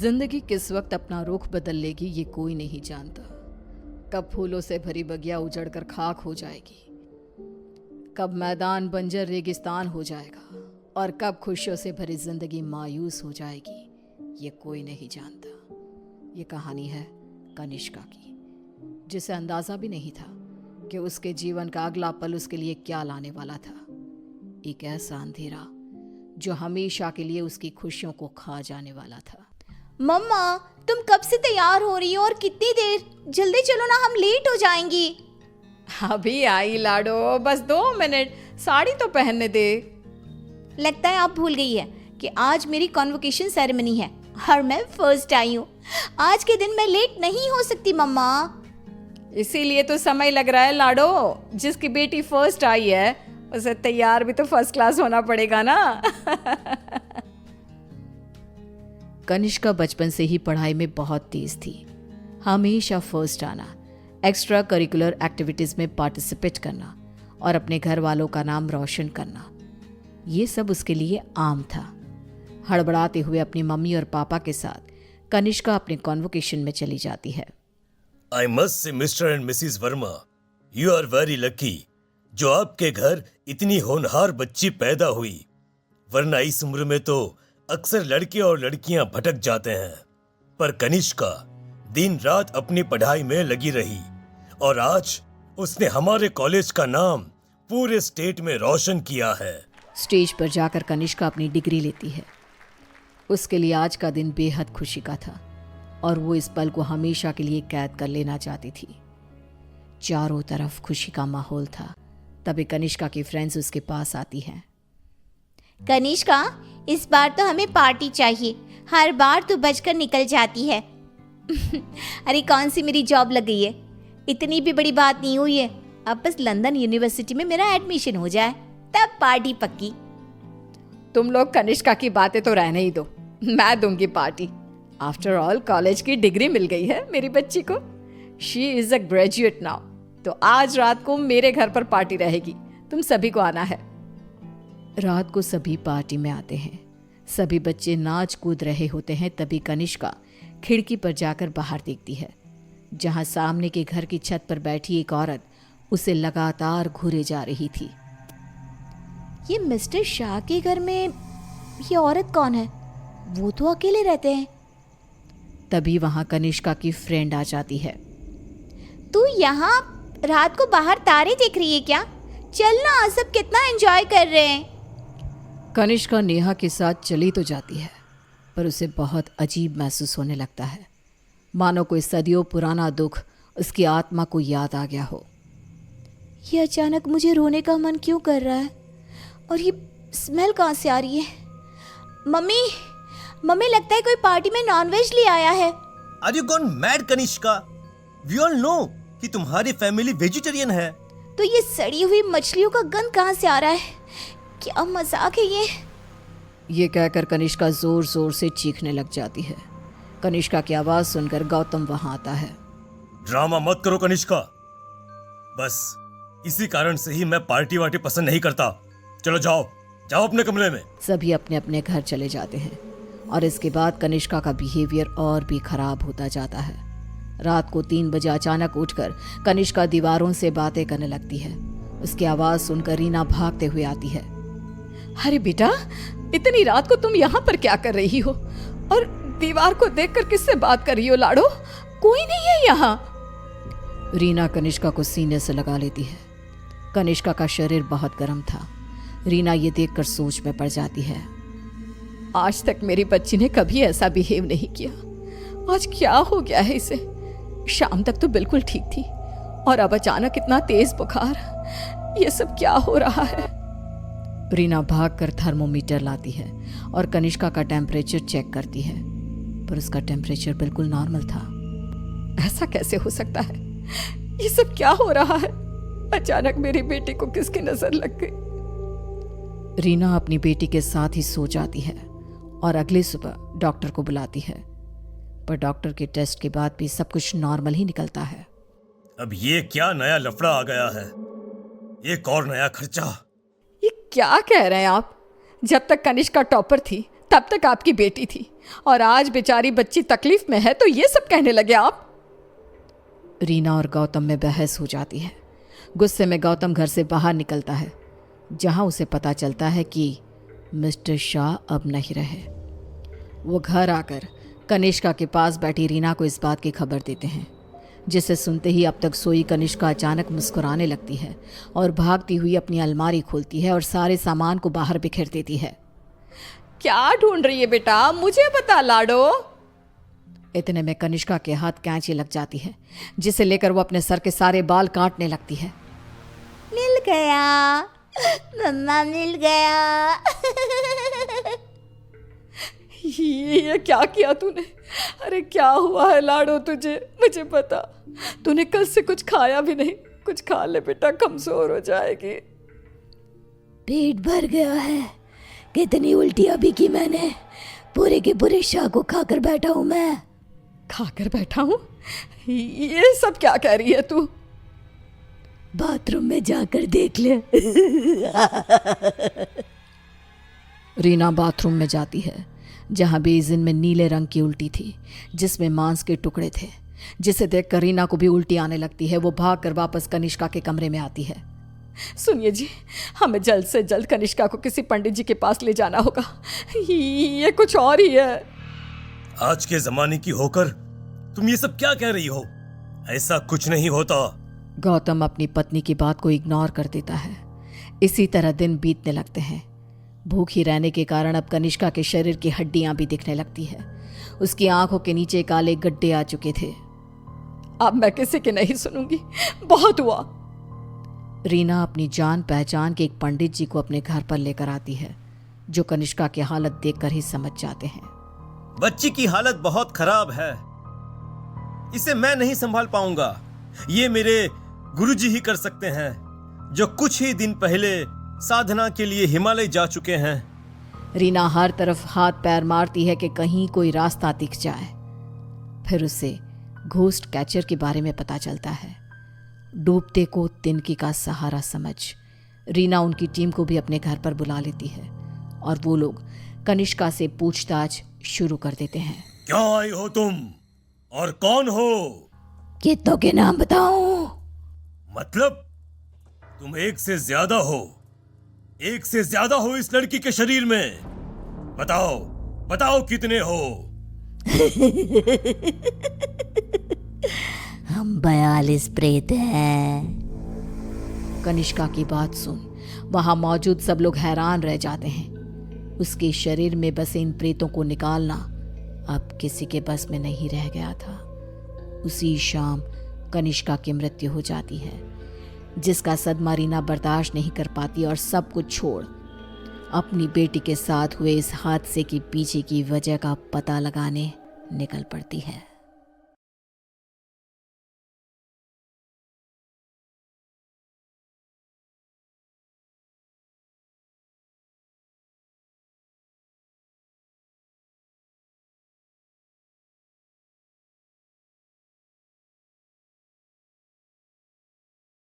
जिंदगी किस वक्त अपना रुख बदल लेगी ये कोई नहीं जानता। कब फूलों से भरी बगिया उजड़कर खाक हो जाएगी, कब मैदान बंजर रेगिस्तान हो जाएगा और कब खुशियों से भरी जिंदगी मायूस हो जाएगी, ये कोई नहीं जानता। ये कहानी है कनिष्का की, जिसे अंदाजा भी नहीं था कि उसके जीवन का अगला पल उसके लिए क्या लाने वाला था। एक ऐसा अंधेरा जो हमेशा के लिए उसकी खुशियों को खा जाने वाला था। मम्मा, तुम कब से तैयार हो रही हो और कितनी देर? जल्दी चलो ना, हम लेट हो जाएंगी। अभी आई लाडो, बस 2 मिनट, साड़ी तो पहनने दे। लगता है आप भूल गई है कि आज मेरी कॉन्वोकेशन सेरेमनी है और मैं फर्स्ट आई हूँ। आज के दिन मैं लेट नहीं हो सकती मम्मा। इसीलिए तो समय लग रहा है लाडो। जिसकी बेटी फर्स्ट आई है उसे तैयार भी तो फर्स्ट क्लास होना पड़ेगा ना। कनिष्का बचपन से ही पढ़ाई में बहुत तेज थी। हमेशा फर्स्ट आना, एक्स्ट्रा करिकुलर एक्टिविटीज में पार्टिसिपेट करना और अपने घर वालों का नाम रोशन करना, ये सब उसके लिए आम था। हड़बड़ाते हुए अपनी मम्मी और पापा के साथ कनिष्का अपने कॉन्वोकेशन में चली जाती है। I must say, Mr. and Mrs. Verma, you are very lucky जो आपके घर इतनी होनहार बच्ची पैदा हुई, वरना इस उम्र में तो अक्सर लड़के और लड़कियां भटक जाते हैं। पर कनिष्का दिन रात अपनी पढ़ाई में लगी रही और आज उसने हमारे कॉलेज का नाम पूरे स्टेट में रोशन किया है। स्टेज पर जाकर कनिष्का अपनी डिग्री लेती है। उसके लिए आज का दिन बेहद खुशी का था और वो इस पल को हमेशा के लिए कैद कर लेना चाहती थी। चारों तरफ खुशी का माहौल था। तभी कनिष्का की फ्रेंड्स उसके पास आती हैं। कनिष्का, इस बार तो हमें पार्टी चाहिए। हर बार तू बचकर निकल जाती है। अरे कौन सी मेरी जॉब लग गई है, इतनी भी बड़ी बात नहीं हुई है। अब बस लंदन यूनिवर्सिटी में मेरा एडमिशन हो जाए, तब पार्टी पक्की। तुम लोग कनिष्का की बातें तो रहने ही दो, मैं दूंगी पार्टी। आफ्टर ऑल कॉलेज की डिग्री मिल गई है मेरी बच्ची को। She is a graduate now. तो आज रात को मेरे घर पर पार्टी रहेगी, तुम सभी को आना है। रात को सभी पार्टी में आते हैं। सभी बच्चे नाच कूद रहे होते हैं। तभी कनिष्का खिड़की पर जाकर बाहर देखती है, जहां सामने के घर की छत पर बैठी एक औरत उसे लगातार घूरे जा रही थी। ये मिस्टर शाह के घर में ये औरत कौन है? वो तो अकेले रहते हैं। तभी वहां कनिष्का की फ्रेंड आ जाती है। तू यहाँ रात को बाहर तारे देख रही है क्या? चल ना, सब कितना एंजॉय कर रहे हैं। कनिष्का नेहा के साथ चली तो जाती है, पर उसे बहुत अजीब महसूस होने लगता है, मानो कोई सदियों पुराना दुख उसकी आत्मा को याद आ गया हो। ये अचानक मुझे रोने का मन क्यों कर रहा है? और ये स्मेल कहाँ से आ रही है? मम्मी, मम्मी लगता है कोई पार्टी में नॉनवेज ले आया है। Are you gone mad, Kanishka? We all know कि तुम्हारी फैमिली वेजिटेरियन है। तो ये सड़ी हुई मछलियों का गंध कहाँ से आ रहा है? क्या मजाक है ये कहकर कनिष्का जोर जोर से चीखने लग जाती है। कनिष्का की आवाज सुनकर गौतम वहां आता है। ड्रामा मत करो कनिष्का, बस इसी कारण से ही मैं पार्टी वार्टी पसंद नहीं करता। चलो जाओ जाओ अपने कमरे में। सभी अपने अपने घर चले जाते हैं और इसके बाद कनिष्का का बिहेवियर और भी खराब होता जाता है। रात को 3 बजे अचानक उठकर कनिष्का दीवारों से बातें करने लगती है। उसकी आवाज सुनकर रीना भागते हुए आती है। अरे बेटा, इतनी रात को तुम यहाँ पर क्या कर रही हो? और दीवार को देखकर किससे बात कर रही हो लाडो? कोई नहीं है यहाँ। रीना कनिष्का को सीने से लगा लेती है। कनिष्का का शरीर बहुत गर्म था। रीना ये देखकर सोच में पड़ जाती है। आज तक मेरी बच्ची ने कभी ऐसा बिहेव नहीं किया, आज क्या हो गया है इसे? शाम तक तो बिल्कुल ठीक थी और अब अचानक इतना तेज बुखार, ये सब क्या हो रहा है? रीना भागकर थर्मोमीटर लाती है और कनिष्का का टेम्परेचर चेक करती है, पर उसका टेम्परेचर बिल्कुल नॉर्मल था। ऐसा कैसे हो सकता है? ये सब क्या हो रहा है? अचानक मेरी बेटी को किसकी नजर लग गई? रीना अपनी बेटी के साथ ही सो जाती है और अगली सुबह डॉक्टर को बुलाती है, पर डॉक्टर के टेस्ट के बाद भी सब कुछ नॉर्मल ही निकलता है। अब ये क्या नया लफड़ा आ गया है? एक और नया खर्चा। ये क्या कह रहे हैं आप? जब तक कनिष्का टॉपर थी तब तक आपकी बेटी थी और आज बेचारी बच्ची तकलीफ में है तो ये सब कहने लगे आप। रीना और गौतम में बहस हो जाती है। गुस्से में गौतम घर से बाहर निकलता है, जहां उसे पता चलता है कि मिस्टर शाह अब नहीं रहे। वो घर आकर कनिष्का के पास बैठी रीना को इस बात की खबर देते हैं, जिसे सुनते ही अब तक सोई कनिष्का अचानक मुस्कुराने लगती है और भागती हुई अपनी अलमारी खोलती है और सारे सामान को बाहर बिखेर देती है। क्या ढूंढ रही है बेटा, मुझे बता लाडो। इतने में कनिष्का के हाथ कैंची लग जाती है, जिसे लेकर वो अपने सर के सारे बाल काटने लगती है। मिल गया मम्मा, मिल गया। ये क्या किया तूने? अरे क्या हुआ है लाडो तुझे? मुझे बता। तूने कल से कुछ खाया भी नहीं। कुछ खा ले बेटा, कमजोर हो जाएगी। पेट भर गया है। कितनी उल्टियां भी की मैंने। पूरे के पूरे शाह को खाकर बैठा हूं मैं। खाकर बैठा हूं? ये सब क्या कह रही है तू? बाथरूम में जाकर देख ले। रीना बाथरूम में जाती है, जहां बेसिन में नीले रंग की उल्टी थी, जिसमें मांस के टुकड़े थे, जिसे देखकर रीना को भी उल्टी आने लगती है। वो भागकर वापस कनिष्का के कमरे में आती है। सुनिए जी, हमें जल्द से जल्द कनिष्का को किसी पंडित जी के पास ले जाना होगा। ये कुछ और ही है। आज के जमाने की होकर तुम ये सब क्या कह रही हो? ऐसा कुछ नहीं होता। गौतम अपनी पत्नी की बात को इग्नोर कर देता है। इसी तरह दिन बीतने लगते हैं। भूखी रहने के कारण अब कनिष्का के शरीर की हड्डियां भी दिखने लगती है। उसकी आंखों के नीचे काले गड्ढे आ चुके थे। अब मैं किसी की नहीं सुनूंगी, बहुत हुआ। रीना अपनी जान पहचान के एक पंडित जी को अपने घर पर लेकर आती है, जो कनिष्का की हालत देखकर ही समझ जाते हैं। बच्ची की हालत बहुत खराब है, इसे मैं नहीं संभाल पाऊंगा। ये मेरे गुरुजी ही कर सकते हैं, जो कुछ ही दिन पहले साधना के लिए हिमालय जा चुके हैं। रीना हर तरफ हाथ पैर मारती है कि कहीं कोई रास्ता दिख जाए। फिर उसे घोस्ट कैचर के बारे में पता चलता है। डूबते को तिनकी का सहारा समझ रीना उनकी टीम को भी अपने घर पर बुला लेती है और वो लोग कनिष्का से पूछताछ शुरू कर देते हैं। क्या आई हो तुम और कौन हो? कितनों के नाम बताऊं? मतलब तुम एक से ज्यादा हो। एक से ज्यादा हो इस लड़की के शरीर में। बताओ बताओ कितने हो? हम 42 प्रेत हैं। कनिष्का की बात सुन वहां मौजूद सब लोग हैरान रह जाते हैं। उसके शरीर में बसे इन प्रेतों को निकालना अब किसी के बस में नहीं रह गया था। उसी शाम कनिष्का की मृत्यु हो जाती है, जिसका सदमा रीना बर्दाश्त नहीं कर पाती और सब कुछ छोड़ अपनी बेटी के साथ हुए इस हादसे के पीछे की वजह का पता लगाने निकल पड़ती है।